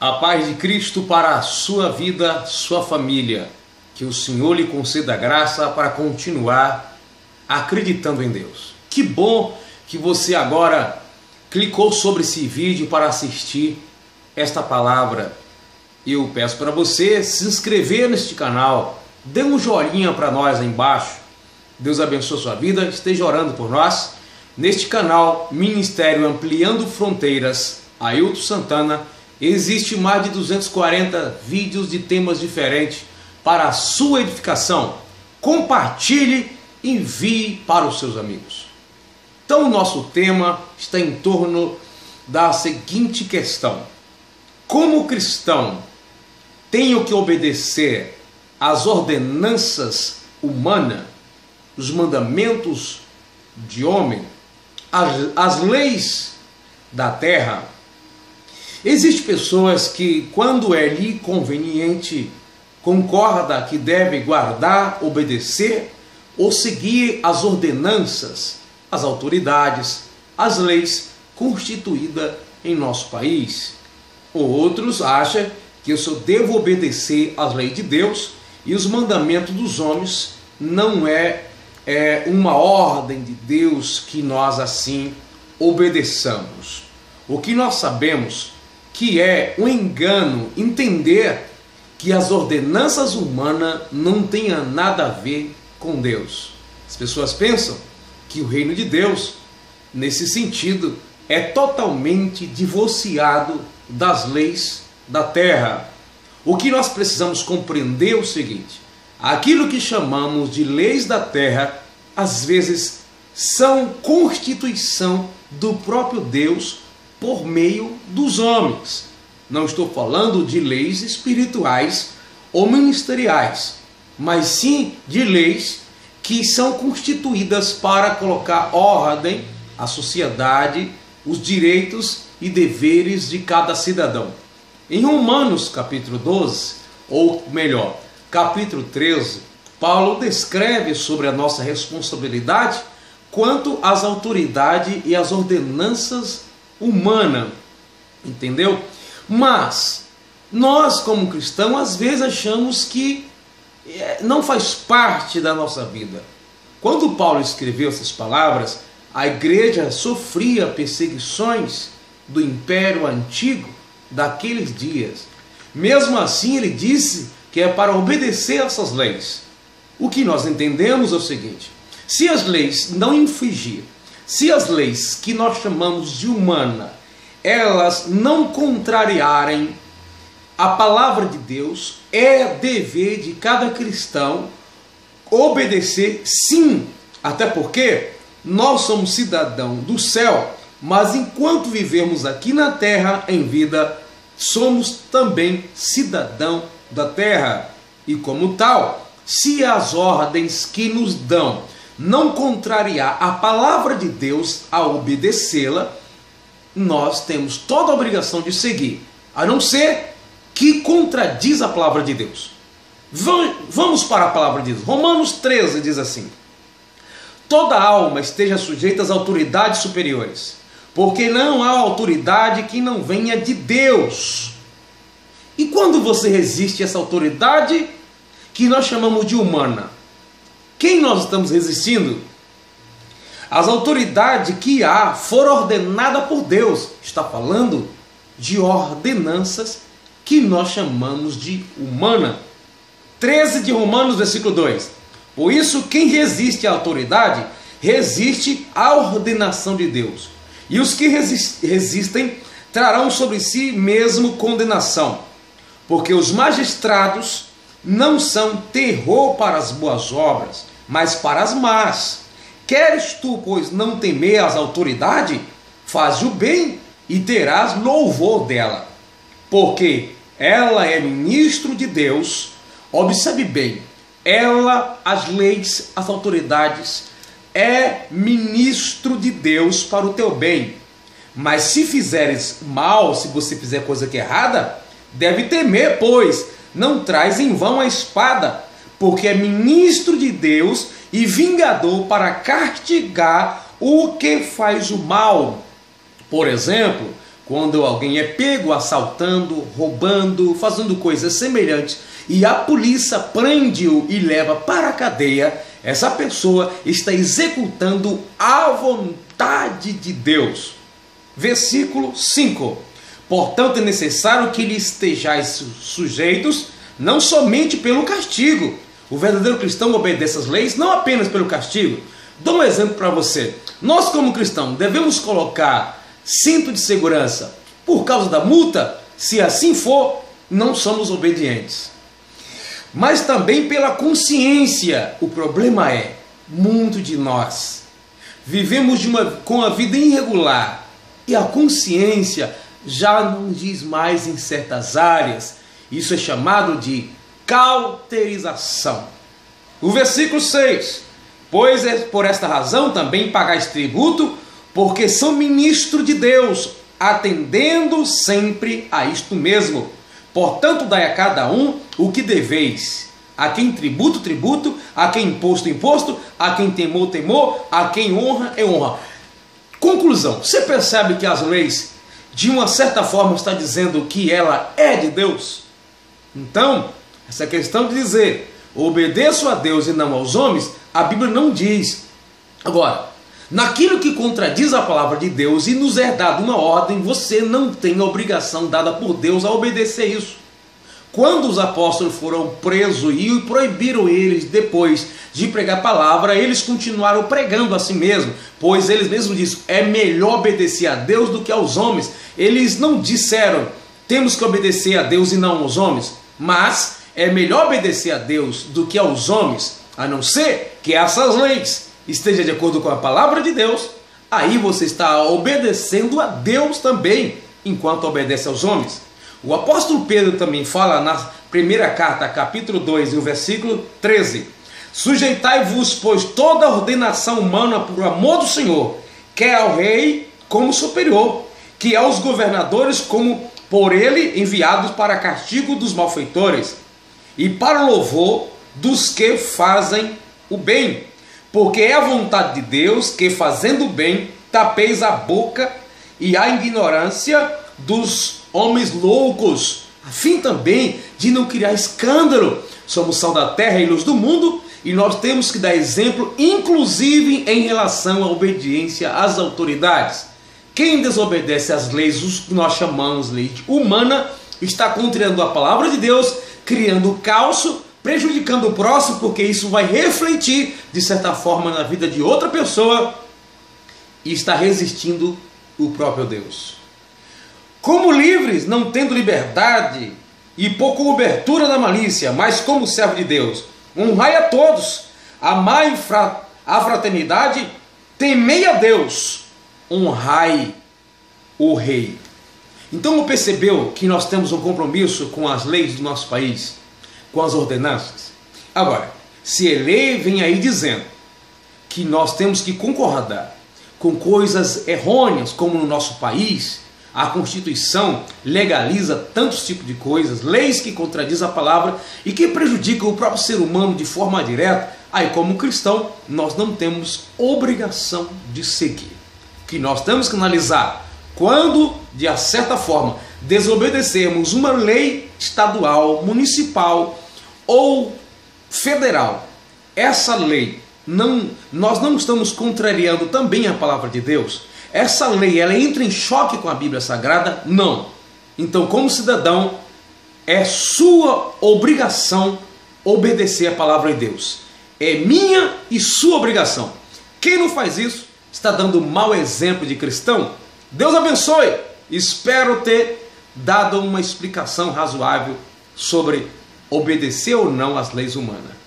A paz de Cristo para a sua vida, sua família. Que o Senhor lhe conceda graça para continuar acreditando em Deus. Que bom que você agora clicou sobre esse vídeo para assistir esta palavra. Eu peço para você se inscrever neste canal, dê um joinha para nós aí embaixo. Deus abençoe a sua vida, esteja orando por nós. Neste canal, Ministério Ampliando Fronteiras, Ailton Santana, existe mais de 240 vídeos de temas diferentes para a sua edificação. Compartilhe, envie para os seus amigos. Então o nosso tema está em torno da seguinte questão: como cristão, tenho que obedecer às ordenanças humanas, os mandamentos de homem, as leis da terra? Existem pessoas que, quando é lhe conveniente, concorda que deve guardar, obedecer ou seguir as ordenanças, as autoridades, as leis constituídas em nosso país. Outros acham que eu só devo obedecer às leis de Deus e os mandamentos dos homens não é uma ordem de Deus que nós assim obedeçamos. O que nós sabemos que é um engano entender que as ordenanças humanas não tenham nada a ver com Deus. As pessoas pensam que o reino de Deus, nesse sentido, é totalmente divorciado das leis da terra. O que nós precisamos compreender é o seguinte: aquilo que chamamos de leis da terra, às vezes são constituição do próprio Deus por meio dos homens. Não estou falando de leis espirituais ou ministeriais, mas sim de leis que são constituídas para colocar ordem à sociedade, os direitos e deveres de cada cidadão. Em Romanos capítulo 12, ou melhor, capítulo 13, Paulo descreve sobre a nossa responsabilidade quanto às autoridades e às ordenanças humanas, entendeu? Mas nós, como cristãos, às vezes achamos que não faz parte da nossa vida. Quando Paulo escreveu essas palavras, a igreja sofria perseguições do Império Antigo daqueles dias. Mesmo assim, ele disse que é para obedecer essas leis. O que nós entendemos é o seguinte: se as leis não infringir, se as leis que nós chamamos de humana, elas não contrariarem a palavra de Deus, é dever de cada cristão obedecer, sim. Até porque nós somos cidadãos do céu, mas enquanto vivemos aqui na terra em vida, somos também cidadão da terra. E como tal, se as ordens que nos dão não contrariar a palavra de Deus a obedecê-la, nós temos toda a obrigação de seguir, a não ser que contradiz a palavra de Deus. Vamos para a palavra de Deus. Romanos 13 diz assim: toda alma esteja sujeita às autoridades superiores, porque não há autoridade que não venha de Deus. E quando você resiste a essa autoridade que nós chamamos de humana, quem nós estamos resistindo? As autoridades que há foram ordenadas por Deus. Está falando de ordenanças que nós chamamos de humana. 13 de Romanos, versículo 2. Por isso, quem resiste à autoridade, resiste à ordenação de Deus. E os que resistem trarão sobre si mesmo condenação. Porque os magistrados não são terror para as boas obras, mas para as más. Queres tu, pois, não temer as autoridades? Faz o bem e terás louvor dela, porque ela é ministro de Deus. Observe bem, ela, as leis, as autoridades, é ministro de Deus para o teu bem. Mas se fizeres mal, se você fizer coisa que é errada, deve temer, pois não traz em vão a espada, porque é ministro de Deus e vingador para castigar o que faz o mal. Por exemplo, Quando alguém é pego assaltando, roubando, fazendo coisas semelhantes e a polícia prende-o e leva para a cadeia, essa pessoa está executando a vontade de Deus. Versículo 5. Portanto, é necessário que lhe estejais sujeitos, não somente pelo castigo. O verdadeiro cristão obedece às leis não apenas pelo castigo. Dou um exemplo para você. Nós, como cristãos, devemos colocar cinto de segurança por causa da multa? Se assim for, não somos obedientes. Mas também pela consciência. O problema é, muito de nós vivemos com a vida irregular e a consciência já não diz mais em certas áreas. Isso é chamado de cauterização. O versículo 6. Pois é por esta razão também pagais tributo, porque são ministro de Deus, atendendo sempre a isto mesmo. Portanto, dai a cada um o que deveis. A quem tributo, tributo. A quem imposto, imposto. A quem temor, temor. A quem honra, é honra. Conclusão. Você percebe que as leis, de uma certa forma, está dizendo que ela é de Deus? Então, essa questão de dizer obedeço a Deus e não aos homens, a Bíblia não diz. Agora, naquilo que contradiz a palavra de Deus e nos é dada uma ordem, você não tem a obrigação dada por Deus a obedecer isso. Quando os apóstolos foram presos e proibiram eles depois de pregar a palavra, eles continuaram pregando a si mesmo, pois eles mesmos disseram, é melhor obedecer a Deus do que aos homens. Eles não disseram, temos que obedecer a Deus e não aos homens, mas é melhor obedecer a Deus do que aos homens, a não ser que essas leis estejam de acordo com a palavra de Deus. Aí você está obedecendo a Deus também, enquanto obedece aos homens. O apóstolo Pedro também fala na primeira carta, capítulo 2, e o versículo 13. Sujeitai-vos, pois, toda a ordenação humana por amor do Senhor, quer ao rei como superior, que aos governadores como por ele enviados para castigo dos malfeitores, e para o louvor dos que fazem o bem, porque é a vontade de Deus que, fazendo o bem, tapeis a boca e a ignorância dos homens loucos, a fim também de não criar escândalo. Somos sal da terra e luz do mundo, e nós temos que dar exemplo, inclusive em relação à obediência às autoridades. Quem desobedece às leis, os que nós chamamos lei humana, está contrariando a palavra de Deus, criando caos, prejudicando o próximo, porque isso vai refletir, de certa forma, na vida de outra pessoa, e está resistindo o próprio Deus. Como livres, não tendo liberdade, e por cobertura da malícia, mas como servo de Deus, honrai a todos, amai a fraternidade, temei a Deus, honrai o rei. Então percebeu que nós temos um compromisso com as leis do nosso país, com as ordenanças. Agora, se a lei vem aí dizendo que nós temos que concordar com coisas errôneas, como no nosso país, a Constituição legaliza tantos tipos de coisas, leis que contradizem a palavra e que prejudicam o próprio ser humano de forma direta, aí como cristão nós não temos obrigação de seguir. O que nós temos que analisar, quando de certa forma desobedecermos uma lei estadual, municipal ou federal, essa lei, nós não estamos contrariando também a palavra de Deus? Essa lei, ela entra em choque com a Bíblia Sagrada? Não. Então, como cidadão, é sua obrigação obedecer a palavra de Deus. É minha e sua obrigação. Quem não faz isso, está dando mau exemplo de cristão. Deus abençoe. Espero ter dado uma explicação razoável sobre obedecer ou não às leis humanas.